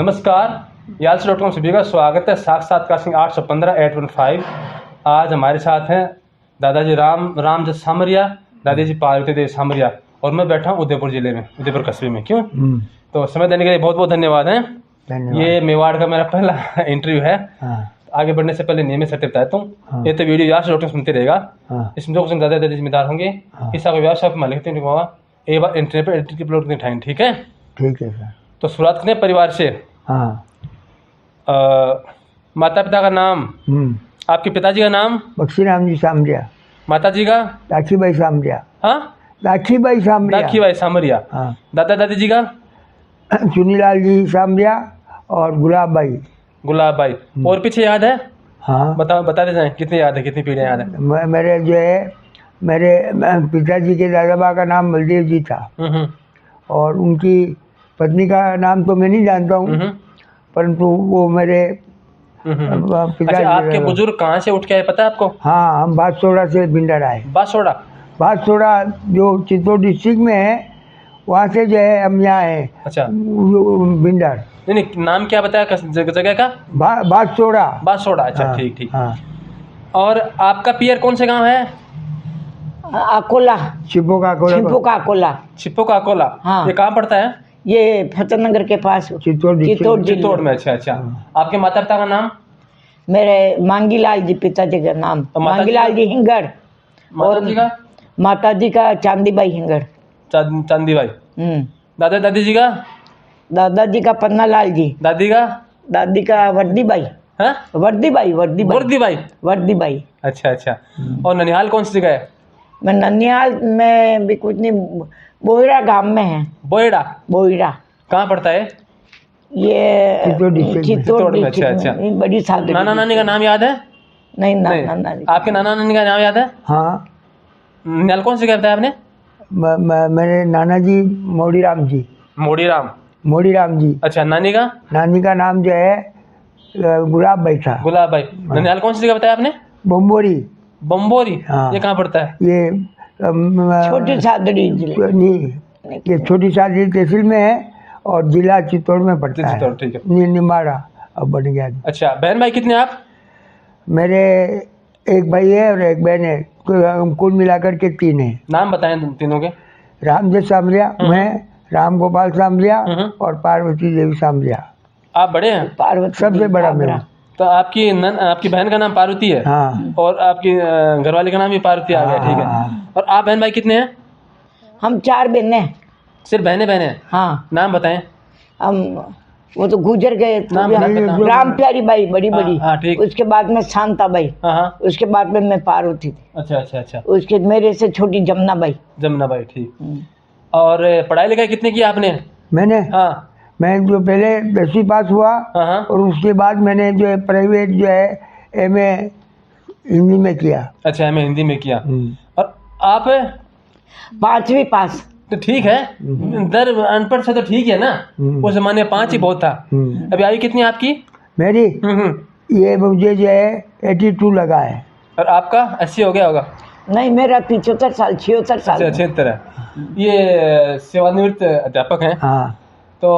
नमस्कार, याल्स.com सभी का स्वागत है। साक्षात्कार सिंह 815 आज हमारे साथ हैं दादाजी रामजस सामरिया, दादी जी पार्वती देवी सामरिया और मैं बैठा हूँ उदयपुर जिले में, उदयपुर कस्बे में। क्यों? तो समय देने के लिए बहुत बहुत धन्यवाद है। ये मेवाड़ का मेरा पहला इंटरव्यू है। आगे बढ़ने से पहले नियमित सत्य बताता हूँ। ये तो वीडियो याल्स.com सुनते रहेगा, इसमें जो कुछ दादा दादी जिम्मेदार होंगे, किसी को व्यवसाय मालिक एक बार इंटरनेट पर एडिट की अपलोड करनी उठाएं। ठीक है? ठीक है सर। तो शुरुआत करें परिवार से। माता पिता का नाम, आपके पिताजी का नाम? बख्शीराम जी सामरिया। माता जी का? राखीबाई सामरिया। हाँ, राखीबाई सामरिया। राखीबाई सामरिया। हाँ। दादा दादी जी का? चुनीलाल जी सामरिया और गुलाबबाई। गुलाबबाई। और पीछे याद है? हाँ, बताते जाएं, कितनी याद है, कितनी पीढ़ियां याद है? मेरे जो है मेरे पिताजी के दादाबा का नाम बलदेव जी था और उनकी पत्नी का नाम तो मैं नहीं जानता हूँ, परंतु वो मेरे पिताजी। अच्छा, आपके बुजुर्ग कहाँ से उठ के आए पता है आपको? हाँ, हम बादसोड़ा से भिंडर आए। बादसोड़ा जो चित्तौड़ डिस्ट्रिक्ट में है, वहाँ से जो है हम यहाँ आए। अच्छा, भिंडर। नहीं, नाम क्या बताया जगह का? बादसोड़ा। अच्छा, ठीक। हाँ। और आपका पियर कौन से गांव है? अकोला। छिप्पो का अकोला। छिप्पो का अकोला। हाँ। ये कहाँ पड़ता है? ये फतेहनगर के पास, चित्तौड़ में। अच्छा। आपके माता पिता का नाम? मेरे मांगीलाल जी पिताजी का नाम, मांगीलाल जी हिंगड़। और माता जी का चांदीबाई हिंगड़। चांदीबाई। दादा दादी जी का? दादाजी का पन्नालाल जी। दादी का वर्दीबाई। वर्दीबाई। अच्छा। और ननिहाल कौन सी जगह है? मैं ननिहाल में भी कुछ नहीं, बोईड़ा गांव में है। बोईड़ा कहाँ पड़ता है? ये चित्तौड़ में। अच्छा। बड़ी साल। नाना नानी का नाम याद है? नहीं। नाना। आपके नाना नानी का नाम याद है? हाँ। ननिहाल कौन सी जगह बताया आपने? मेरे नाना जी मोड़ीराम जी। अच्छा, नानी का नाम जो है गुलाबबाई था। गुलाबबाई। ननिहाल कौन सी जगह बताया आपने? बम्बोरी। हाँ। ये कहाँ पड़ता है? ये छोटी सादड़ी नहीं, ये छोटी सादड़ी तहसील में है और जिला चित्तौड़ में पड़ता है। ठीक है। निमाड़ा अब बन गया। अच्छा, बहन भाई कितने आप? मेरे एक भाई है और एक बहन है, कुल मिलाकर के 3 है। नाम बताएं तीनों के। रामजस सामरिया, मैं राम गोपाल सामरिया और पार्वती देवी सामरिया। आप बड़े हैं? पार्वती सबसे बड़ा मैं। तो आपकी बहन का नाम पार्वती है? हाँ। और आपकी घरवाली का नाम भी पार्वती आ गया। ठीक है। और आप बहन भाई कितने हैं? हम 4 बहनें। सिर्फ बहनें? हाँ। नाम बताएं। हम वो तो गुजर गए। नाम राम प्यारी बाई बड़ी। हाँ, ठीक। उसके बाद में शांता बाई। हाँ। उसके बाद में मैं पार्वती थी। अच्छा। उसके मेरे से छोटी जमुना बाई। ठीक। और पढ़ाई लिखाई कितने की आपने? मैंने? हाँ। मैं जो पहले 10वीं पास हुआ और उसके बाद मैंने जो है प्राइवेट जो है MA हिंदी में किया। अच्छा, MA हिंदी में किया। और आप? 5वीं पास। तो ठीक है, दर अनपढ़ से तो ठीक है ना। उस जमाने में 5 ही बहुत था। अभी आयु कितनी आपकी? मेरी ये मुझे जो है 82 लगा है। और आपका 80 हो गया होगा? नहीं, मेरा 75 साल 76 साल। 76 है। ये सेवानिवृत्त अध्यापक हैं। हाँ। तो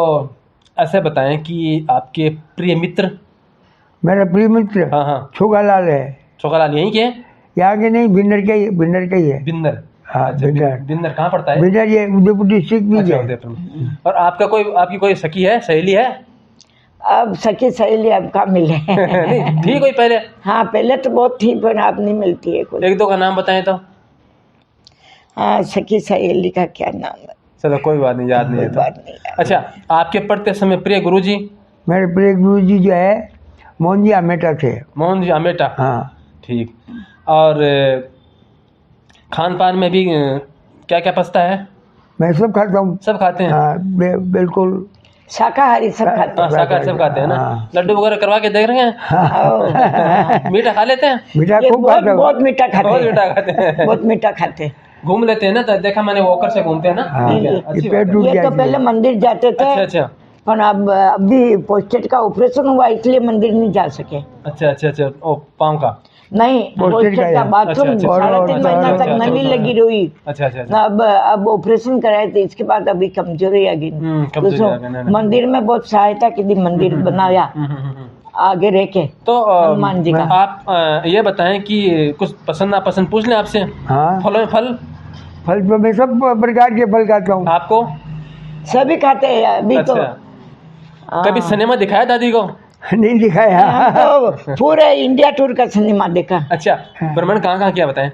ऐसे बताएं कि आपके प्रिय मित्र? मेरा प्रिय मित्र? हाँ। छोगालाल है। छोगालाल यहीं के? यहाँ के नहीं, भिंडर का ही है। भिंडर। हाँ, भिंडर कहाँ पड़ता है? भिंडर ये उदयपुर डिस्ट्रिक्ट में है। और आपकी कोई सखी है, सहेली है? अब सखी सहेली अब कहाँ मिले? थी कोई पहले? हाँ, पहले तो बहुत थी, पर अब नहीं मिलती है कोई। 1-2 का नाम बताएं तो। हाँ, सखी सहेली का क्या नाम है? चलो कोई बात नहीं, याद नहीं है तो। अच्छा, आपके पढ़ते समय प्रिय गुरुजी? मेरे प्रिय गुरुजी जो है मोहन जी आमेटा थे। हाँ। ठीक। और खान पान में भी क्या क्या पसता है? मैं सब खाता हूँ। सब खाते हैं? हाँ, बिल्कुल शाकाहारी सब खाते हैं। शाकाहारी सब खाते हैं ना। लड्डू वगैरह करवा के देख रहे हैं? मीठा खा लेते हैं? मीठा खूब खाते हैं। बहुत मीठा खाते हैं। घूम लेते हैं ना, तो देखा मैंने वॉकर से घूमते हैं ना। ये तो पहले मंदिर जाते थे। अच्छा। पर अब अभी पोस्टेट का ऑपरेशन हुआ, इसलिए मंदिर नहीं जा सके। अच्छा। ओ, पाँव का? नहीं, पोस्टेड का पोस्टेड का है। बाथरूम अच्छा, 3.5 महीना अच्छा, तक अच्छा, नली अच्छा, लगी रही। अच्छा अच्छा अच्छा। अब ऑपरेशन कराए थे, इसके बाद अभी कमजोरी आ गई। कमजोरी आ गई, ना, ना। मंदिर में बहुत सहायता की थी, मंदिर बनाया आगे रह के तो हनुमान जी का। आप ये बताएं कि कुछ पसंद नापसंद पूछ लें आपसे। हाँ, फलों में फल फल तो मैं सब प्रकार के फल खाता हूँ। आपको? सभी खाते हैं अभी तो। अच्छा, कभी सिनेमा दिखाया दादी को? नहीं दिखाया। हम तो पूरे इंडिया टूर का सिनेमा देखा अच्छा, भ्रमण कहाँ कहाँ किया बताएं?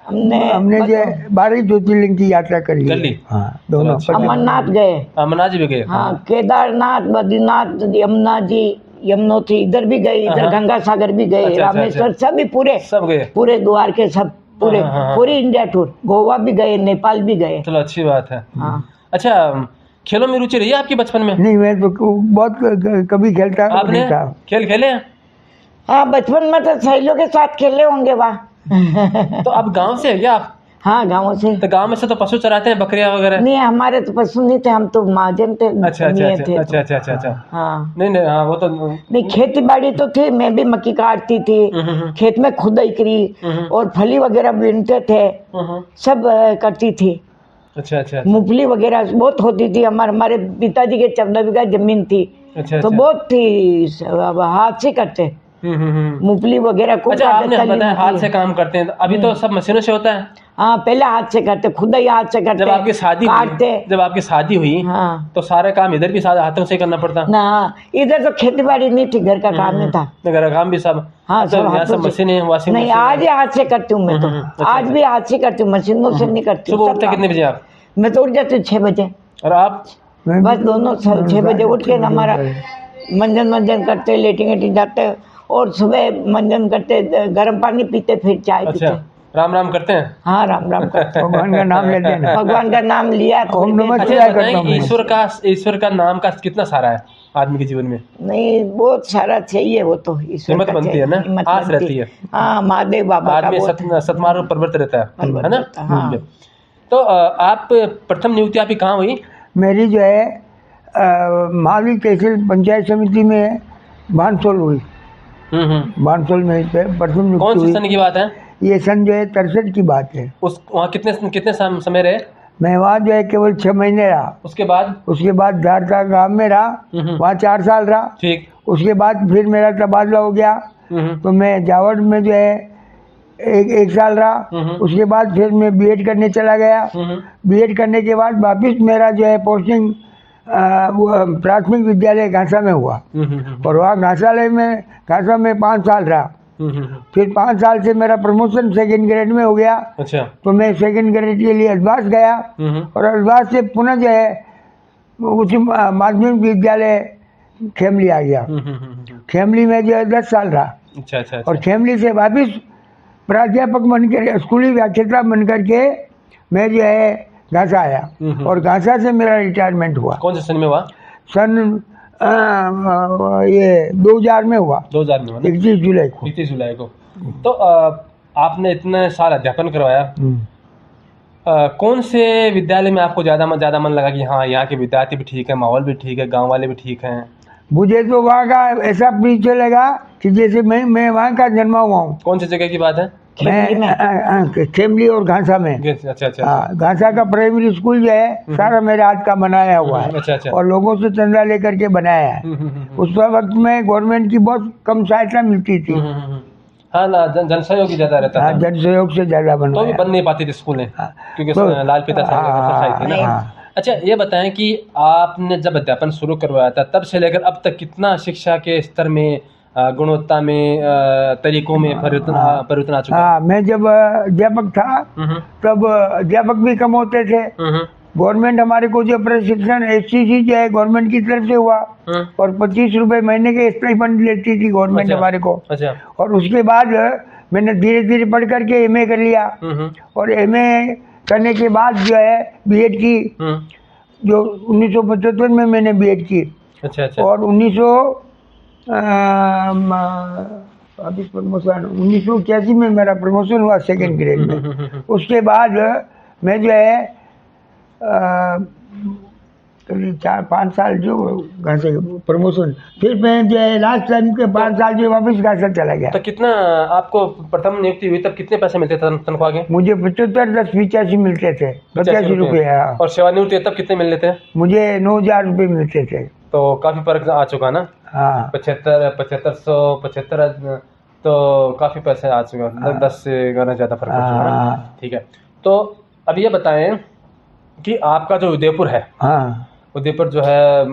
हमने जो 12 ज्योतिर्लिंग की यात्रा कर कर ली ली? है। हाँ, दोनों। अच्छा। अमरनाथ गए, अमरनाथ जी भी गए? हाँ, केदारनाथ, बद्रीनाथ, यमुना जी, यमुनोत्री इधर भी गए, इधर हाँ। गंगा सागर भी गए, अच्छा, अच्छा, रामेश्वर, सभी पूरे सब गए? पूरे द्वार के सब पूरे हाँ, हाँ, हाँ। पूरी इंडिया टूर, गोवा भी गए, नेपाल भी गए। चलो अच्छी बात है। हाँ, अच्छा, खेलों में रुचि रही है आपकी बचपन में? नहीं, मैं तो बहुत कभी खेलता आपने नहीं था। खेल खेले हैं? हाँ, बचपन में तो सहेलियों के साथ खेले होंगे वहाँ। तो अब गांव से है क्या आप? हाँ, गाँव से। तो गांव में से तो पशु चराते हैं, बकरियां वगैरह? नहीं, हमारे तो पशु नहीं थे, हम तो महाजन थे, अच्छा अच्छा मियाँ अच्छा थे अच्छा तो। अच्छा अच्छा अच्छा। हाँ, नहीं नहीं, हाँ वो तो नहीं, खेती बाड़ी तो थी, मैं भी मक्की काटती थी, खेत में खुदाई करी और फली वगैरह बीनते थे, सब करती थी। अच्छा अच्छा मूंगफली वगैरह बहुत होती थी। हमारे पिताजी के 14 बीघा जमीन थी, अच्छा तो अच्छा। बहुत थी, अब हाथ से करते मूंगफली वगैरह खूब अच्छा, काटते, आपने तली बताया हाथ मूंगफली। से काम करते हैं, तो अभी तो सब मशीनों से होता है। हाँ, पहले हाथ से करते, खुदाई हाथ से करते, जब आपकी शादी काटते। हुई, जब आपकी शादी हुई हाँ तो सारा काम इधर भी सारे हाथों से करना पड़ता? ना, इधर तो खेती बाड़ी नहीं थी, घर का काम ही था। घर का काम भी सब? हाँ, तो सब यहाँ हाथों सब से। मशीन है, वॉशिंग नहीं, मशीन आज ही है। हाथ से करती हूँ मैं तो। अच्छा, आज भी हाथ से करती हूँ, मशीनों से नहीं करती हूँ। सुबह सब उठते काम। कितने बजे आप? मैं तो उठ जाती हूँ 6 बजे, और आप? बस दोनों 6 बजे उठ के हमारा मंजन करते, लेटी जाते, और सुबह मंजन करते, गर्म पानी पीते, फिर चाय अच्छा, पीते। राम राम करते हैं? हाँ, राम राम करते। भगवान का नाम लेते हैं ना। भगवान का नाम लिया तो ओम नमः अच्छा, शिवाय ये करता हूँ बताएं, मैं। ईश्वर का नाम का कितना सारा है आदमी के जीवन में? नहीं, बहुत सारा चाहिए वो तो, ईश्वर हिम्मत का बनती चाहिए, है ना, हिम्मत आस बनती रहती है। हाँ, महादेव बाबा का आदमी बहुत है। सतमार्ग पर प्रवृत्त रहता है ना? रहता है, हाँ। तो आप प्रथम नियुक्ति आपकी कहाँ हुई? मेरी जो है महावीर तहसील पंचायत समिति में बानसोल हुई। बानसोल में पे प्रथम कौन नियुक्ति से हुई। सन की बात है? ये सन जो है 63 की बात है। उस वहाँ कितने समय रहे? मैं वहाँ जो है केवल 6 महीने रहा। उसके बाद धारता गांव में रहा, वहाँ 4 साल रहा। ठीक। उसके बाद फिर मेरा तबादला हो गया, तो मैं जावड़ में जो है एक साल रहा। उसके बाद फिर मैं बीएड करने चला गया। बीएड करने के बाद वापिस मेरा जो है पोस्टिंग प्राथमिक विद्यालय घासा में हुआ, और वहाँ घासा में 5 साल रहा। फिर 5 साल से मेरा प्रमोशन 2nd ग्रेड में हो गया। अच्छा। तो मैं 2nd ग्रेड के लिए अल्बास गया, और अल्बास से पुनः जो है उसी माध्यमिक विद्यालय खेमली आ गया। खेमली में जो है 10 साल रहा। अच्छा अच्छा और खेमली से वापिस प्राध्यापक बनकर, स्कूली व्याख्याता बनकर के मैं जो है घासा आया, और घासा से मेरा रिटायरमेंट हुआ। कौन से सन में हुआ? सन ये 2000 में हुआ। 2000 में हुआ ना? 31 जुलाई को। 31 जुलाई को। तो आपने इतने साल अध्यापन करवाया, कौन से विद्यालय में आपको ज़्यादा मन लगा कि हाँ, यहाँ के विद्यार्थी भी ठीक है, माहौल भी ठीक है, गांव वाले भी ठीक हैं? मुझे तो वहाँ का ऐसा परिचय लगा कि जैसे मैं वहाँ का जन्मा हुआ हूँ। कौन सी जगह की बात है? मैं खेमली और घासा में। अच्छा अच्छा। हाँ, घासा का प्राइमरी स्कूल जो है सारा मेरे हाथ का बनाया हुआ है। अच्छा अच्छा। और लोगों से चंदा लेकर के बनाया है। उस वक्त में गवर्नमेंट की बहुत कम सहायता मिलती थी। हाँ ना, जन सहयोग ही ज्यादा रहता था। जन सहयोग से ज्यादा तो भी बनवाया। बन नहीं पाती थी स्कूलें, क्योंकि तो- लाल पिता सोसाइटी थी ना। अच्छा, ये बताएं कि आपने जब अध्यापन शुरू करवाया था, तब से लेकर अब तक कितना शिक्षा के स्तर में, गुणवत्ता में, तरीकों में परिवर्तन आ चुका है? हाँ, मैं जब अध्यापक था तब अध्यापक भी कम होते थे। गवर्नमेंट हमारे को जो प्रशिक्षण एससीसी जो है गवर्नमेंट की तरफ से हुआ, और 25 रुपए महीने के स्टाइपेंड लेती थी गवर्नमेंट हमारे को। अच्छा। और उसके बाद मैंने धीरे धीरे पढ़ करके एमए कर लिया, और एमए करने के बाद जो है बीएड की, जो 1975 में मैंने बीएड की। अच्छा अच्छा। और 1981 में मेरा प्रमोशन हुआ 2nd ग्रेड में। उसके बाद मैं जो है करीब 4-5 साल जो घर से प्रमोशन, फिर मैं जो है लास्ट टाइम के 5 साल जो वापस घर से चला गया। तो कितना आपको प्रथम नियुक्ति हुई तब कितने पैसे मिलते थे तनख्वाह के? मुझे 75, 10, 85 मिलते थे, 85 रुपये। हाँ। और सेवानिवृत्ति तब कितने मिल रहे थे? मुझे 9,000 रुपये मिलते थे। तो काफी फर्क आ चुका ना। हाँ 75 तो काफी पैसे आ चुके हैं, 10 से गुना ज्यादा फर्क हो चुका है ना। ठीक है, तो अब ये बताएं कि आपका जो उदयपुर है, हाँ उदयपुर जो है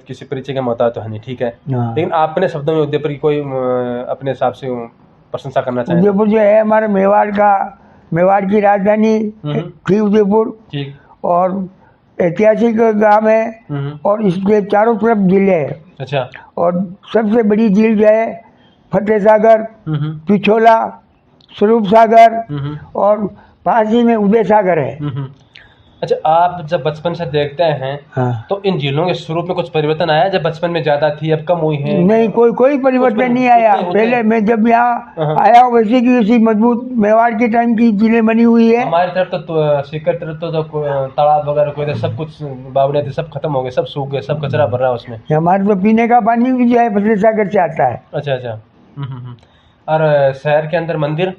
किसी परिचय का मोहताज तो है नहीं, ठीक है, हाँ। लेकिन आप अपने शब्दों में उदयपुर की कोई अपने हिसाब से प्रशंसा करना चाहें? उदयपुर जो है हमारे मेवाड़ की राजधानी थी उदयपुर, ठीक। और ऐतिहासिक गांव है, और इसके चारों तरफ झीलें है। अच्छा। और सबसे बड़ी झील जो है फतेह सागर, पिछोला, स्वरूप सागर, और पास ही में उदय सागर है। अच्छा, आप जब बचपन से देखते हैं, हाँ। तो इन झीलों के स्वरूप में कुछ परिवर्तन आया? जब बचपन में ज्यादा थी, अब कम हुई है? नहीं, कोई परिवर्तन नहीं आया। पहले मैं जब यहाँ आया वैसे की वैसी मजबूत मेवाड़ के टाइम की झीलें बनी हुई है। हमारी तरफ तो सीकर तरफ तो तालाब वगैरह कोई सब कुछ बावड़ियाँ थी, सब खत्म हो गए, सब सूख गए, सब कचरा भर रहा है उसमें। हमारे तो पीने का पानी भी जो है फतेह सागर से आता है। अच्छा अच्छा। और शहर के अंदर मंदिर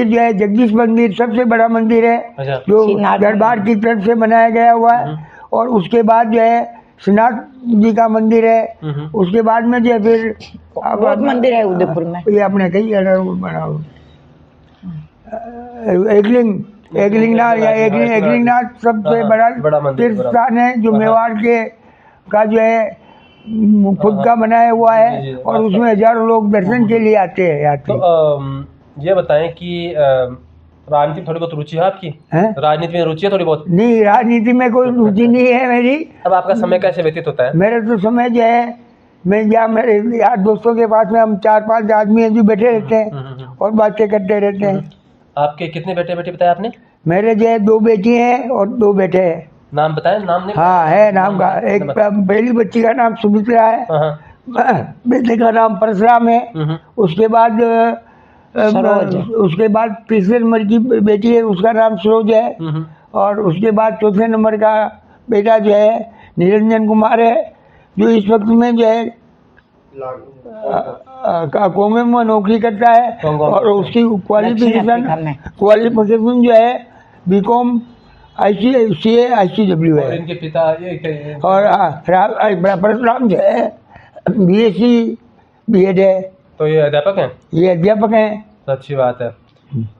जो है जगदीश मंदिर सबसे बड़ा मंदिर है। अच्छा। जो दरबार की तरफ से बनाया गया हुआ है। और उसके बाद जो है श्रीनाथ जी का मंदिर है। उसके बाद में जो है फिर बहुत मंदिर है उदयपुर में। ये अपने कई बना एकलिंगनाथ सबसे बड़ा तीर्थ स्थान है, जो मेवाड़ के का जो है खुद का बनाया हुआ है, और उसमें हजारों लोग दर्शन के लिए आते हैं। तो ये बताएं कि राजनीति में थोड़ी बहुत रुचि है आपकी? राजनीति में रुचि है थोड़ी बहुत? नहीं, राजनीति में कोई रुचि नहीं है मेरी। अब आपका समय कैसे व्यतीत होता है? मेरा तो समय जो है, मैं या मेरे यार दोस्तों के पास में हम 4-5 आदमी हैं जो बैठे रहते हैं और बातें करते रहते हैं। आपके कितने बेटे बेटी बताया आपने? मेरे जो है 2 बेटी हैं और 2 बेटे हैं। नाम बताएं। नाम नहीं? हाँ है नाम का। एक पहली बच्ची का नाम सुमित्रा है, बेटे का नाम परशुराम है। उसके बाद तीसरे नंबर की बेटी है, उसका नाम सरोज है। और उसके बाद चौथे नंबर का बेटा जो है निरंजन कुमार है, जो इस वक्त में जो है कांगो में नौकरी करता है। और उसकी क्वालिफिकेशन जो है बीकॉम ICA ICW है। और इनके पिता ये और परशुराम जो है BSc B.Ed है। तो ये अध्यापक हैं? ये अध्यापक हैं। तो अच्छी बात है।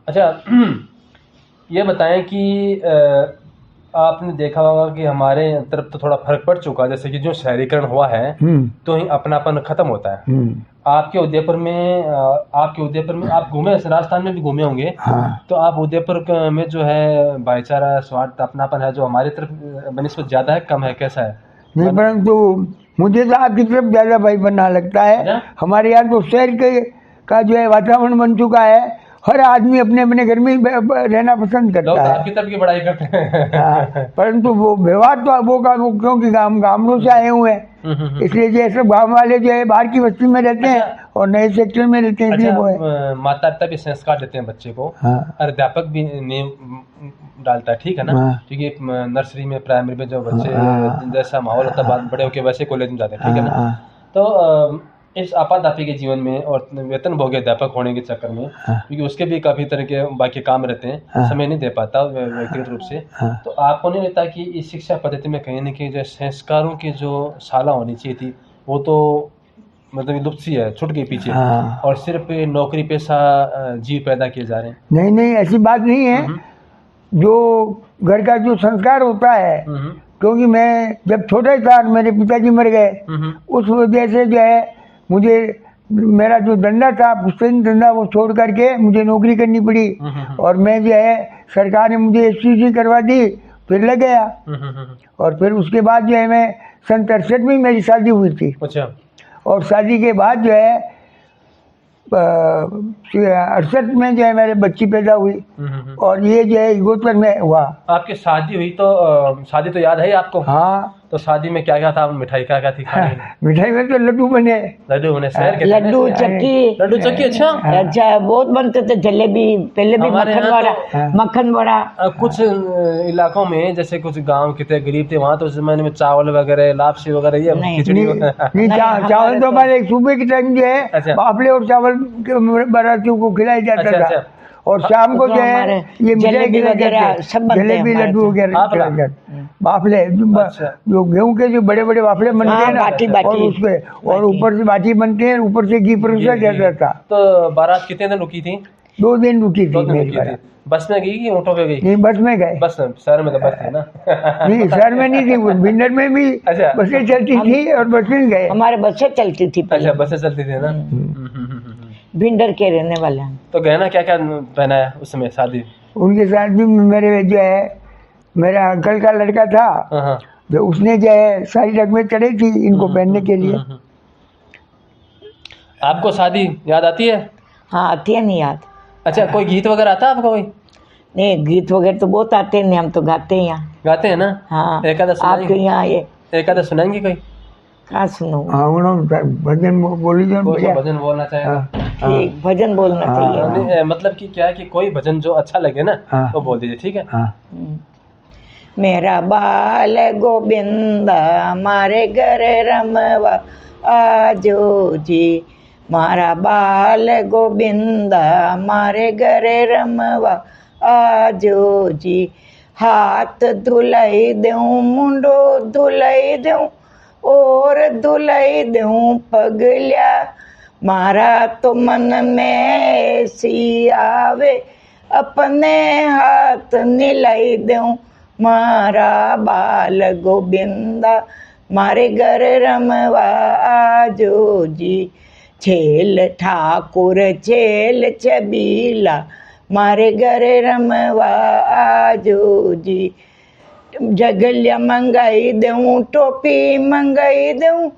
अच्छा, ये बताएं कि आपने देखा होगा कि हमारे तरफ तो थोड़ा फर्क पड़ चुका है, जैसे कि जो शहरीकरण हुआ है तो ही अपनापन खत्म होता है। आपके उदयपुर में आप घूमे, राजस्थान में भी घूमे होंगे। हाँ। तो आप उदयपुर में जो है भाईचारा, स्वार्थ, अपनापन है जो हमारी तरफ बनिस्बत ज्यादा है, कम है, कैसा है? नहीं, परंतु मुझे तो आपकी तरफ ज्यादा भाई बनना लगता है। हमारे यहाँ तो शहर का जो है वातावरण बन चुका है, हर आदमी अपने अपने घर में रहना पसंद करता है। आपकी तरफ की बड़ाई करते हैं। परंतु वो व्यवहार तो वो क्योंकि गाँवों से आए हुए हैं, इसलिए जैसे गाँव वाले जो है बाहर की बस्ती में रहते हैं और नए सेक्टर में रहते हैं, इसलिए वो है। माता पिता भी संस्कार देते हैं बच्चे को, और अध्यापक भी नींव डालता है, ठीक है ना? क्योंकि नर्सरी में, प्राइमरी में जो बच्चे जैसा माहौल होता है, बड़े होकर वैसे कॉलेज में जाते हैं, ठीक है ना? तो इस आपातकालीन के जीवन में और वेतन भोगी अध्यापक होने के चक्कर में, क्योंकि उसके भी काफ़ी तरह के बाकी काम रहते हैं, समय नहीं दे पाता व्यक्तिगत रूप से, तो आपको नहीं लगता कि इस शिक्षा पद्धति में कहीं ना कहीं जो संस्कारों की जो शाला होनी चाहिए थी, वो तो मतलब लुप्त सी है, छूट गई पीछे, और सिर्फ नौकरी पेशा जीव पैदा किए जा रहे हैं? नहीं नहीं, ऐसी बात नहीं है। जो घर का जो संस्कार होता है, क्योंकि मैं जब छोटा था मेरे पिताजी मर गए, उस वजह से जो है मुझे मेरा जो धंधा था, पुस्तक धंधा, वो छोड़ करके मुझे नौकरी करनी पड़ी। और मैं जो है सरकार ने मुझे SCC करवा दी, फिर लग गया। और फिर उसके बाद जो है मैं सन 63 में मेरी शादी हुई थी। अच्छा। और शादी के बाद जो है 68 में जो है मेरे बच्ची पैदा हुई, और ये जो है गोतर में हुआ। आपकी शादी हुई तो शादी तो याद है आपको? हाँ, तो शादी में क्या क्या था, मिठाई क्या क्या थी खाने में? मिठाई में तो लड्डू बने। लड्डू बने, शहर के लड्डू चक्की, लड्डू चक्की। अच्छा अच्छा बहुत बनते थे। जलेबी पहले भी, हमारे मक्खन यहाँ बड़ा, हाँ। मक्खन बड़ा। कुछ इलाकों में जैसे कुछ गांव के थे गरीब थे, वहाँ तो उस जमाने में चावल वगैरह, लापसी वगैरह, ये नहीं, खिचड़ी नहीं, वगैरह। नहीं, चावल तो हमारे सुबह के टाइम जो है अच्छा। बाफले और चावल के बारातियों को खिलाया जाता अच्छा, था। अच्छा। और शाम को तो जो है हमारे ये मिठाई जलेबी खिलाए वगैरह जाते, सब बनते हैं जलेबी हमारे लड्डू यहाँ। वगैरह बाफला? खिलाए जाते। बाफले अच्छा। जो गेहूं के जो बड़े बड़े बाफले बनते हाँ, हैं ना, बाटी, और बाटी। उसपे और ऊपर से बाटी बनते हैं, ऊपर से घी परोसा जाता था। तो बारात कितने दिन रुकी थी? 2 दिन रुकी 2 थी दिन मेरी रुकी थी। बारात। बस में गई कि ऊँटों पे गई? नहीं, बस में गए। बस में, शहर में तो बस है ना। नहीं, शहर में नहीं थी, वो भिंडर में भी अच्छा। बसें चलती थी और बस में गए। हमारे बसें चलती थी पहले। अच्छा, बसें चलती थी ना। भिंडर के रहने वाले हैं। तो गहना क्या क्या पहनाया उस समय शादी? उनके साथ भी मेरे जो है मेरा अंकल का लड़का था, हाँ हाँ। जो उसने जो है सारी रकमें चढ़ी थी इनको पहनने के लिए। आपको शादी याद आती है? हाँ आती है नहीं याद? अच्छा, कोई गीत वगैरह आता है आपको? कोई नहीं, गीत वगैरह तो बहुत आते हैं, नहीं हम तो गाते हैं यहाँ। गाते हैं ना? हाँ, एक आधा आपके सुनाएंगे? यहाँ ये एक आधा सुनाएंगे कोई? कहाँ सुनो? हाँ, उन्होंने भजन बोली जो कोई भैया। भजन बोलना चाहे तो? हाँ, ठीक, भजन बोलना हाँ, चाहिए। नहीं, मतलब कि क्या है कि कोई भजन जो अच्छा लगे ना हाँ। वो बोल दीजिए, ठीक है? हाँ। मेरा बाल गोविंद मारे घर रमवा आजो जी, मारा बाल गोविंद मारे घर रमवा आजो जी। हाथ धुलाई दूं, मुंडो धुलाई दूं, और धुलाई दूं पगलिया, मारा तो मन में सी आवे, अपने हाथ निलाई दूं, मारा बाल गोविंदा मारे घर रमवा आजो जी। छेल ठाकुर छेल छबीला मारे घर रमवा आजो जी। जगलिया मंगाई दूं, टोपी मंगाई दूं,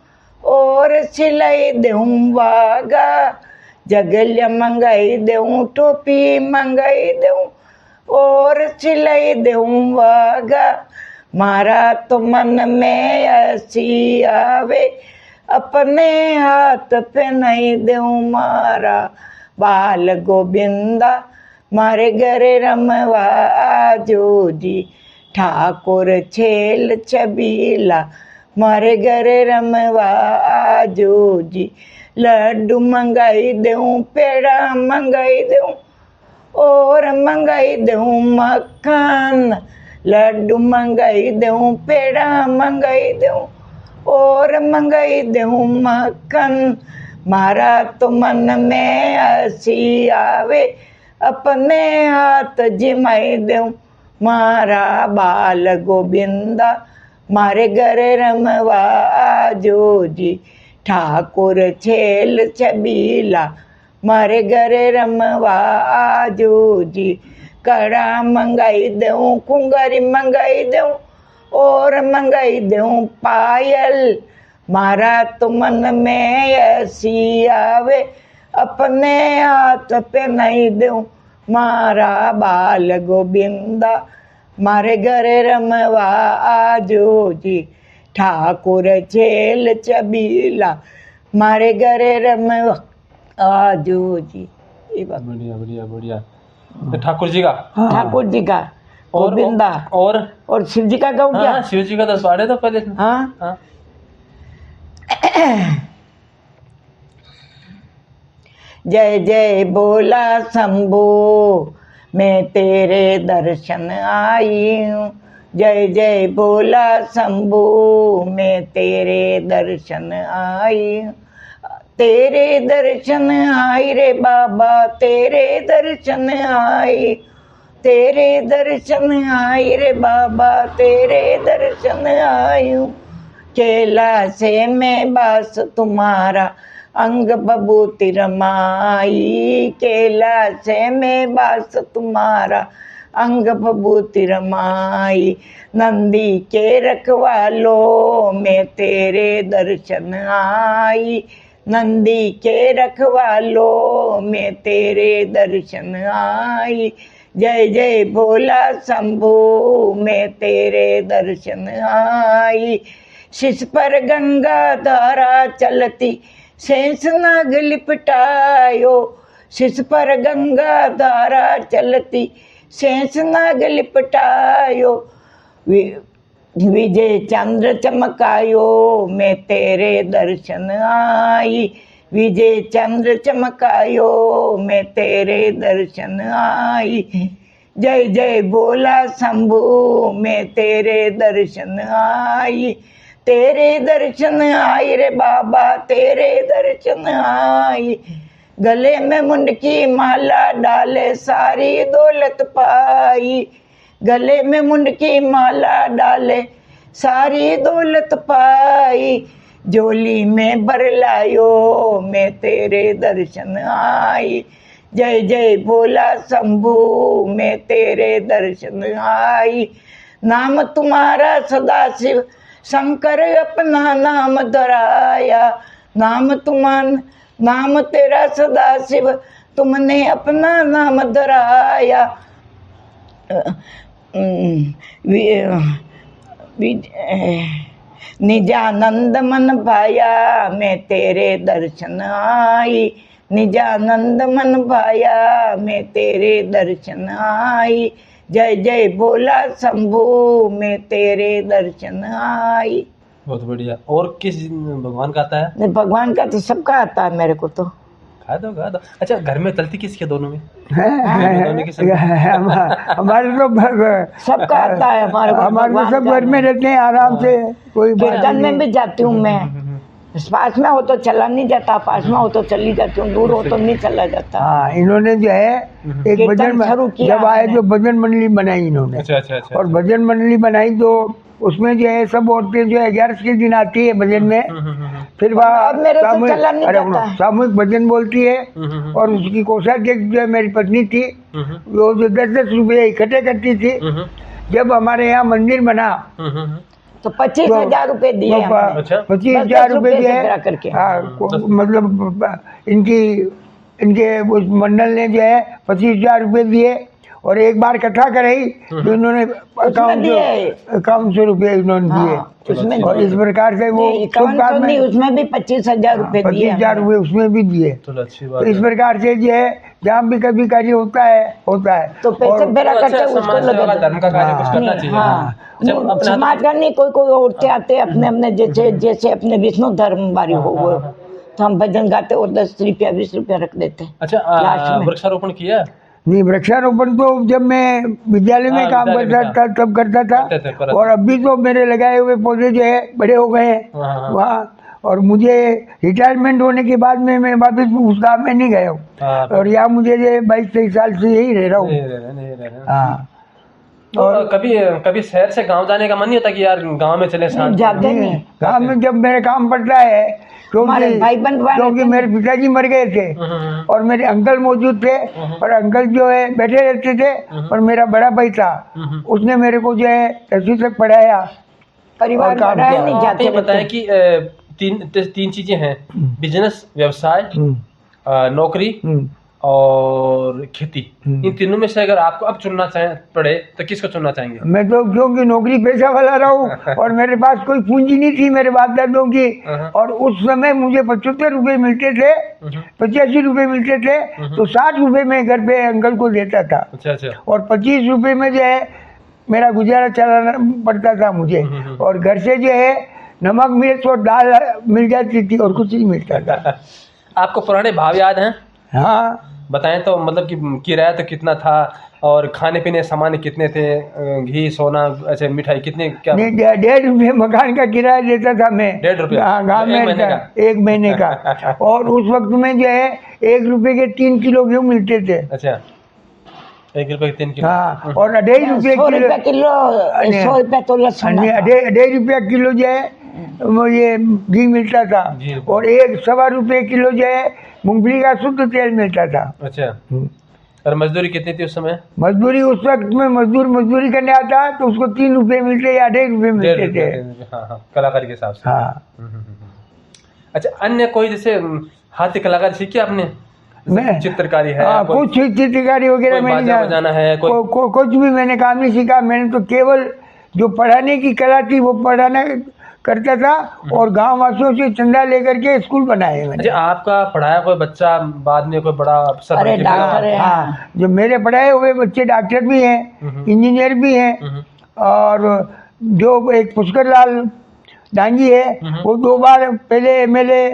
और सिलाई दूं वागा। जगलिया मंगाई दूं, टोपी मंगाई दूं, और सिलाई दूं वागा, मारा तो मन में हंसी आवे, अपने हाथ पे नहीं दूं, मारा बाल गोविंदा मारे घर रमवा आजो जी। ठाकुर छेल छबीला मारे घर रमवा आजो जी। लड्डू मंगाई दूं, पेड़ा मंगाई दूं, और मंगाई दूं मक्खन। लड्डू मंगाई दूं, पेड़ा मंगाई दूं, और मंगाई दूं मक्खन, मारा तो मन में हंसी आवे, अपने हाथ जिमाई दूं, मारा बाल गोविंदा मारे घर रमवा आजो जी। ठाकुर छेल छबीला मारे घर रमवा आजो जी। कड़ा मंगाई दूं, कुंगरी मंगाई दूं, और मंगाई दूं पायल, मारा तो मन में हंसी आवे, अपने हाथ पे नहीं दूं, मारा बाल गोविंदा मारे घर रमवा आजो जी। ठाकुर छेल छबीला मारे घर रमवा आजो जी। ये बात। बढ़िया बढ़िया बढ़िया। तो ठाकुर जी का, ठाकुर जी का गोविंदा, और शिव जी का गाऊं क्या? हाँ, शिव जी का 10 पाढ़े तो पहले। हाँ, हाँ। जय जय बोला शंभो, मैं तेरे दर्शन आई हूँ। जय जय बोला शंभो, मैं तेरे दर्शन आई हूँ। तेरे दर्शन आई रे बाबा, तेरे दर्शन आई, तेरे दर्शन आई रे बाबा, तेरे दर्शन आई हूँ। कैलासे में बास तुम्हारा, अंग बबूती रमाई। कैलासे में बास तुम्हारा, अंग बबूती रमाई। नंदी के रखवालो, मैं तेरे दर्शन आई। नंदी के रखवालो, मैं तेरे दर्शन आई। जय जय भोला शंभू, मैं तेरे दर्शन आई। शीश पर गंगा धारा चलती शेष नाग लिपटायो, शीश पर गंगा धारा चलती शेष नाग लिपटायो, विजय चंद्र चमकायो मैं तेरे दर्शन आई, विजय चंद्र चमकायो मैं तेरे दर्शन आई, जय जय बोला शंभू मैं तेरे दर्शन आई, तेरे दर्शन आई रे बाबा तेरे दर्शन आई, गले में मुंड की माला डाले सारी दौलत पाई, गले में मुंड की माला डाले सारी दौलत पाई, झोली में भर लायो मैं तेरे दर्शन आई, जय जय बोला शंभू मैं तेरे दर्शन आई, नाम तुम्हारा सदाशिव शंकर अपना नाम धराया, नाम तेरा सदाशिव तुमने अपना नाम धराया, निजानंद मन भाया मैं तेरे दर्शन आई, निजानंद मन भाया मैं तेरे दर्शन आई, जय जय बोला शंभू मैं तेरे दर्शन आई। बहुत बढ़िया। और किस भगवान का आता है? भगवान का तो सबका आता है, मेरे को तो गा दो गा दो। अच्छा, घर में चलती किसके दोनों में? हमारे तो सबका आता है, हमारे तो सब घर में रहते हैं आराम से, कोई कीर्तन में भी जाती हूँ मैं, पास में हो तो चला नहीं जाता, पास में हो तो चली जाती हूँ, दूर हो तो नहीं चला जाता। हाँ, इन्होंने जो है एक भजन जब आए जो भजन मंडली बनाई इन्होंने। अच्छा। और भजन मंडली बनाई तो उसमें जो है सब औरतें जो है 11 के दिन आती है भजन में, फिर वह सामूहिक भजन बोलती है। और उसकी कोषाध्यक्ष जो है मेरी पत्नी थी, वो जो 10-10 रुपये इकट्ठे करती थी। जब हमारे यहाँ मंदिर बना तो 25,000 रुपए दिए, 25,000 रुपए दिए। मतलब इनके उस मंडल ने जो है 25,000 रुपए दिए। और एक बार कथा कराई तो इन्होंने 51,000 रुपये इन्होंने दिए। उसमें और इस प्रकार से वो नहीं, उसमें भी 25,000 रुपए दिए, 25,000 रुपये उसमें भी दिए। तो इस प्रकार से जो है जहाँ भी कभी कार्य होता है तो पैसे मेरा करते उसको लगा धर्म का कार्य कुछ करना चाहिए। हाँ, समाज का नहीं, कोई औरतें आते अपने अपने जैसे अपने विष्णु धर्म वाली हो वो, तो हम भजन गाते और 10 रुपया 20 रुपया रख देते। अच्छा, वृक्षारोपण किया? नहीं, वृक्षारोपण तो जब मैं विद्यालय में काम करता था तब करता था। और अभी तो मेरे लगाए हुए पौधे जो है बड़े हो गए हैं वहाँ। और मुझे रिटायरमेंट होने के बाद में मैं वापस उस काम में नहीं गया हूँ। और यहाँ मुझे 22-23 साल से यही रह रहा हूँ। हाँ, और कभी शहर से गांव जाने का मन नहीं होता कि यार गांव में चले? जाते नहीं, गांव में जब मेरे काम पड़ता है क्योंकि मेरे पिताजी मर गए थे और मेरे अंकल मौजूद थे। और अंकल जो है बैठे रहते थे। और मेरा बड़ा भाई था, उसने मेरे को जो है 10वीं तक पढ़ाया। परिवार नहीं जाते। बताया कि तीन चीजें हैं, बिजनेस, व्यवसाय, नौकरी और खेती। इन तीनों में से अगर आपको अब चुनना पड़े तो किसको चुनना चाहेंगे? मैं तो क्योंकि नौकरी पेशा वाला रहा हूँ और मेरे पास कोई पूंजी नहीं थी मेरे बाप दादों की। और उस समय मुझे 75 रुपए मिलते थे, 85 रुपए मिलते थे। तो 60 रुपए में घर पे अंकल को देता था। अच्छा। और 25 रुपए में जो है मेरा गुजारा चलाना पड़ता था मुझे। और घर से जो है नमक मिर्च और दाल मिल जाती थी और कुछ नहीं मिलता था। आपको पुराने भाव याद हैं? हाँ, बताएं तो। मतलब कि किराया तो कितना था और खाने पीने सामान कितने थे? घी, सोना, अच्छा मिठाई कितने? क्या? 1.5 रुपये मकान का किराया देता था मैं। 1.5 रुपया? गाँव में 1 महीने का। और उस वक्त में जो है 1 रुपये के 3 किलो गेहूँ मिलते थे। अच्छा, 1 रुपये के 3 किलो? हाँ। और 2.5 रुपये किलो, 100 रुपया तो लहसुन, 2.5 रुपया किलो जो है ये घी मिलता था। और 1.25 रुपये किलो जो है मूंगफली का शुद्ध तेल मिलता था। अच्छा। और मजदूरी कितनी थी उस समय? मजदूरी उस वक्त में मजदूरी करने आता तो उसको 3 रुपये मिलते या 1.5 रुपये मिलते थे। हाँ, कलाकारी के हिसाब से। हाँ। अच्छा, अन्य कोई जैसे हाथ की कलाकारी सीखी आपने? मैं चित्रकारी है? कुछ चित्रकारी वगैरह मैंने जाना है? कुछ भी मैंने काम नहीं सीखा। मैंने तो केवल जो पढ़ाने की कला थी वो पढ़ाना करता था और गांव वासियों से चंदा लेकर के स्कूल बनाए हैं मैंने। अच्छा, आपका पढ़ाया कोई बच्चा बाद में कोई बड़ा अफसर अरे बन के डॉक्टर है। हाँ, जो मेरे पढ़ाए हुए बच्चे डॉक्टर भी हैं, इंजीनियर भी हैं, और जो एक पुष्कर लाल डांगी है वो 2 बार पहले एमएलए,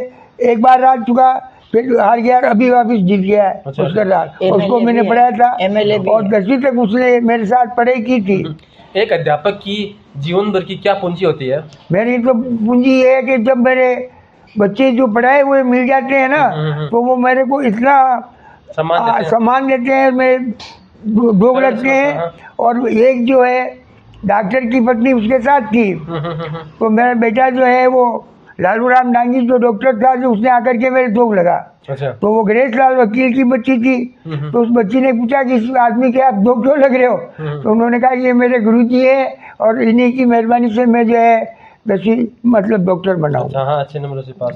1 बार रह चुका, फिर हार गया, अभी वापिस जीत गया है अच्छा। पुष्कर लाल। MLA उसको मैंने भी है, पढ़ाया था MLA भी और है। 10वीं तक उसने मेरे साथ पढ़ाई की थी। एक अध्यापक की जीवन भर की क्या पूंजी होती है? मेरी तो पूंजी ये है कि जब मेरे बच्चे जो पढ़ाए हुए मिल जाते हैं ना, तो वो मेरे को इतना सम्मान देते हैं। सम्मान देते हैं, मैं भोग लगते हैं। और एक जो है डॉक्टर की पत्नी उसके साथ थी, तो मेरा बेटा जो है वो लालू राम डांगी जो डॉक्टर था, जो उसने आकर के मेरे धोख लगा। अच्छा। तो वो गणेश लाल वकील की बच्ची थी, तो उस बच्ची ने पूछा कि इस आदमी के आप धोख क्यों लग रहे हो? तो उन्होंने कहा ये मेरे गुरुजी है और इन्हीं की मेहरबानी से मैं जो है 10वीं मतलब डॉक्टर बना हूँ। अच्छा, हाँ, अच्छे नंबरों से पास।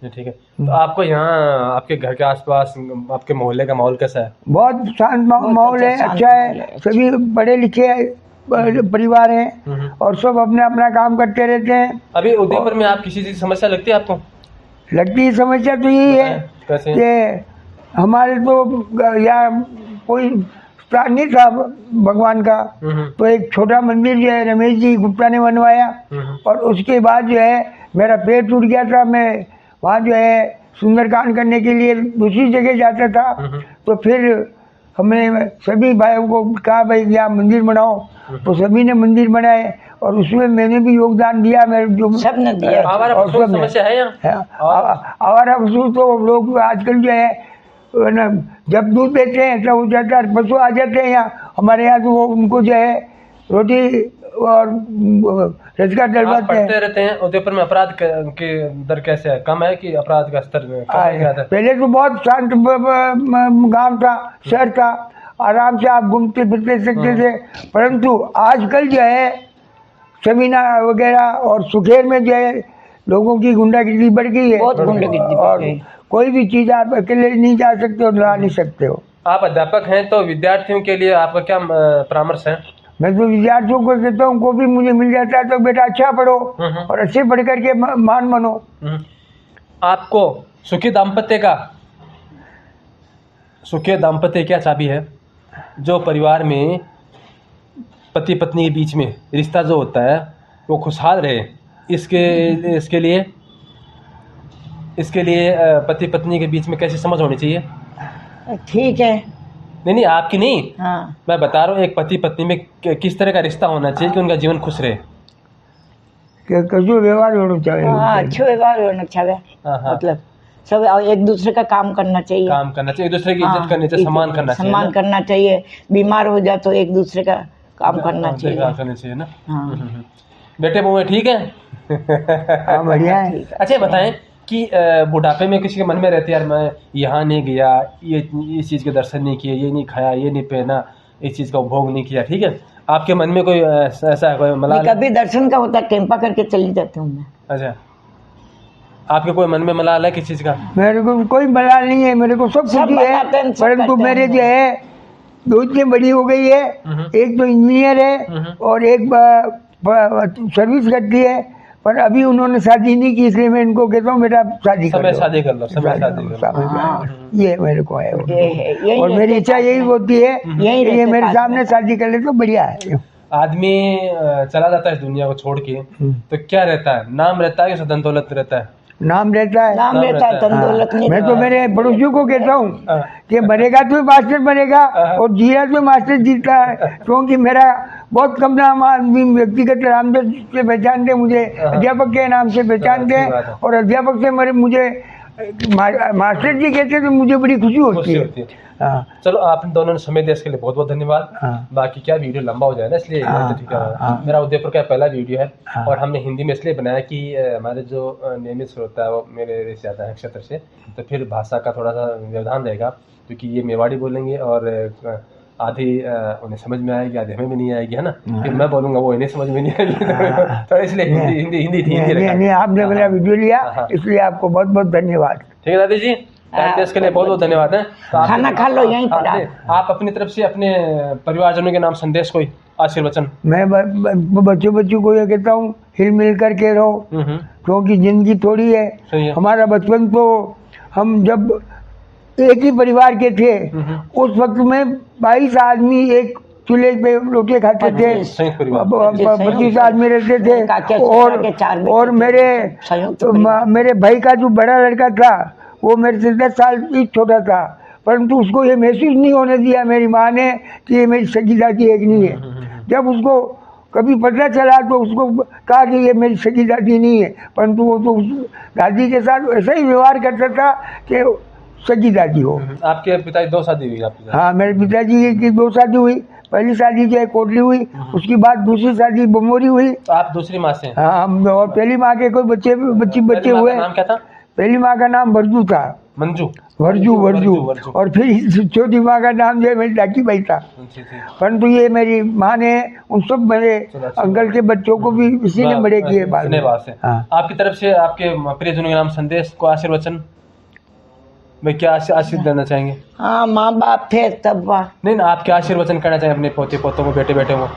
ये ठीक है। तो आपको यहाँ आपके घर के आसपास आपके मोहल्ले का माहौल कैसा है? बहुत शांत माहौल है, शांत अच्छा माहौल है। है, सभी पढ़े लिखे परिवार हैं और सब अपना अपना काम करते रहते हैं। अभी उदयपुर में आप किसी चीज की समस्या लगती है आपको? लगती समस्या तो यही है कैसे? कि हमारे तो या कोई स्थान नहीं था भगवान का, तो एक छोटा मंदिर जो है रमेश जी गुप्ता ने बनवाया, और उसके बाद जो है मेरा पैर टूट गया था, मैं वहाँ जो है सुंदरकांड करने के लिए दूसरी जगह जाता था। तो फिर हमने सभी भाइयों को कहा भाई यहाँ मंदिर बनाओ, तो सभी ने मंदिर बनाए और उसमें मैंने भी योगदान दिया। मेरे जो सबने दिया। आवारा और पशुओं की सबने। समस्या है यहाँ? आवारा पशु तो लोग आजकल जो है ना, जब दूध देते हैं तब हो जाता है, पशु आ जाते हैं यहाँ हमारे यहाँ, तो वो उनको जो है रोटी और रोजगार आप दिलवाते पढ़ते हैं। रहते हैं। उदयपुर में अपराध के दर कैसे है? कम है कि अपराध का स्तर काफी ज्यादा है? पहले तो बहुत शांत गांव था, शहर था, आराम से आप घूमते फिरते सकते थे, परंतु आजकल जो है समीना वगैरह और सुखेर में जो है लोगों की गुंडागिरी बढ़ गई है। बहुत गुंडागिरी बढ़ और गई। कोई भी चीज़ आप अकेले नहीं जा सकते और ला नहीं सकते हो। आप अध्यापक हैं तो विद्यार्थियों के लिए आपका क्या परामर्श है? मैं तो विद्यार्थियों को कहता हूँ, कोई भी मुझे मिल जाता है तो बेटा अच्छा पढ़ो और अच्छे पढ़ करके मान बनो। आपको सुखी दाम्पत्य क्या चाबी है जो परिवार में पति पत्नी के बीच में रिश्ता जो होता है वो खुशहाल रहे? इसके लिए पति पत्नी के बीच में कैसी समझ होनी चाहिए? ठीक है। नहीं, आपकी नहीं, हाँ, मैं बता रहा हूँ एक पति पत्नी में किस तरह का रिश्ता होना चाहिए कि उनका जीवन खुश रहे। कसो व्यवहार होना चाहिए। हाँ, अच्छा व्यवहार होना चाहिए। हाँ, हाँ। मतलब सब एक दूसरे का काम करना चाहिए, काम करना चाहिए, एक दूसरे की हाँ, इज्जत करनी चाहिए, सम्मान करना चाहिए सम्मान ना? करना चाहिए। बीमार हो जाए तो एक दूसरे का काम करना हाँ, चाहिए। देखा करना चाहिए ना? हाँ, बेटे मुँह में ठीक है? हाँ, बढ़िया है। अच्छा, बताएं कि बुढ़ापे में किसी के मन में रहती है यार मैं यहाँ नहीं गया, ये इस चीज़ के दर्शन नहीं किए, ये नहीं खाया, ये नहीं पहना, इस चीज़ का उपभोग नहीं किया, ठीक है? आपके मन में कोई ऐसा कोई मलाल? कभी दर्शन का होता टेम्पा करके चली जाती हूँ मैं। अच्छा, आपके कोई मन में मलाल है किस चीज़ का? मेरे को कोई मलाल नहीं है, मेरे को सब सब कुछ ही बताते हैं, है, सब परंतु करते मेरे हैं। जो है दो इतनी बड़ी हो गई है, एक तो इंजीनियर है और एक सर्विस करती है, पर अभी उन्होंने शादी नहीं की, इसलिए मैं इनको कहता हूँ बेटा शादी कर समय लो। शादी कर लो, समय शादी कर लो। हाँ। ये मेरे को है। ये है, यही और मेरी रहते इच्छा यही पास में। होती है यही कि ये रहते मेरे पास सामने में। शादी कर ले तो बढ़िया है। आदमी चला जाता है इस दुनिया को छोड़ के, तो क्या रहता है? नाम रहता है कि धन दौलत रहता है? नाम रहता है। नाम रहता है, धन दौलत नहीं। मैं तो मेरे पड़ोसियों को कहता हूँ हाँ। कि मरेगा तो मास्टर बनेगा और जीरा तो मास्टर जीता है, क्योंकि मेरा बहुत कम नाम आदमी व्यक्तिगत नाम से पहचानते, मुझे अध्यापक के नाम से पहचानते हैं, और अध्यापक से मुझे मास्टर जी कहते तो मुझे बड़ी खुशी होती है। हाँ। चलो, आप दोनों ने समय दिया इसके लिए बहुत बहुत धन्यवाद। हाँ। बाकी क्या वीडियो लंबा हो जाए ना, इसलिए ठीक है। मेरा उदयपुर का पहला वीडियो है और हमने हिंदी में इसलिए बनाया कि हमारे जो नियमित श्रोता है वो मेरे से ज़्यादा है क्षेत्र से, तो फिर भाषा का थोड़ा सा व्यवधान रहेगा, क्योंकि ये मेवाड़ी बोलेंगे और आधी उन्हें समझ में आएगी, आधी हमें भी नहीं आएगी, है ना? फिर मैं बोलूँगा वो इन्हें समझ में नहीं आएगी, तो इसलिए हिंदी आपने मेरा वीडियो लिया, इसलिए आपको बहुत बहुत धन्यवाद। ठीक है दादी जी, इसके लिए बहुत बहुत धन्यवाद है। खाना खा लो यहीं पर। आप अपनी तरफ से अपने परिवारजनों के नाम संदेश कोई आशीर्वचन? मैं बच्चों को ये कहता हूँ, हिल मिल करके रहो, क्योंकि जिंदगी थोड़ी है। सही है। हमारा बचपन तो हम जब एक ही परिवार के थे, उस वक्त में 22 आदमी एक चूल्हे पे रोटी खाते थे, संयुक्त परिवार। 25 आदमी रहते थे। और मेरे भाई का जो बड़ा लड़का था वो मेरे से 10 साल ही छोटा था, परंतु उसको ये महसूस नहीं होने दिया मेरी माँ ने कि ये मेरी सगी दादी एक नहीं है। जब उसको कभी पता चला तो उसको कहा कि ये मेरी सगी दादी नहीं है, परंतु वो तो उस दादी के साथ ऐसा ही व्यवहार करता था कि सगी दादी हो। आपके पिताजी 2 शादी हुई आपकी? हाँ, मेरे पिताजी की 2 शादी हुई। पहली शादी जो है कोटली हुई, उसके बाद दूसरी शादी बमोरी हुई। तो आप दूसरी माँ से? हाँ, और पहली माँ के कोई बच्चे हुए। नाम क्या था? पहली माँ का नाम वर्जू था। मंजू? वर्जू। और फिर छोटी माँ का नाम जो है मेरी डाकी बाई था। परंतु ये मेरी माँ ने उन सब मेरे अंकल के बच्चों को भी इसी ने बड़े किए बाद में। हाँ। आपकी तरफ से आपके प्रियजनों के नाम संदेश को आशीर्वचन में क्या आशीर्वाद देना चाहेंगे? हाँ, माँ बाप थे तब वहाँ। नहीं ना, आप क्या आशीर्वचन करना चाहेंगे अपने पोते पोतों को, बेटे बेटे को?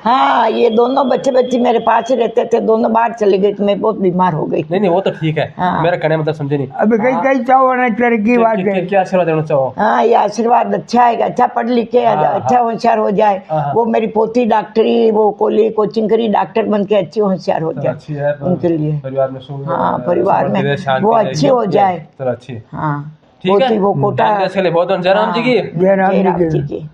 हाँ, ये दोनों बच्चे मेरे पास ही रहते थे, दोनों बाहर चले गए तो मैं बहुत बीमार हो गई। नहीं वो तो ठीक है। हाँ। मेरा कहने मतलब समझे नहीं। अभी कई चाहो ना तरक्की बात है। क्या आशीर्वाद देना चाहो? हाँ, ये आशीर्वाद अच्छा है, अच्छा पढ़ लिख के अच्छा होशियार हो जाए। वो मेरी पोती डॉक्टरी वो कोचिंग करी, डॉक्टर बन के अच्छी होशियार हो जाए। अच्छी है उनके लिए परिवार में हाँ, परिवार में वो अच्छी हो जाए। चलो अच्छी। हाँ, ठीक है। वो कोटा बहुत जयराम जी की। जयराम जी की।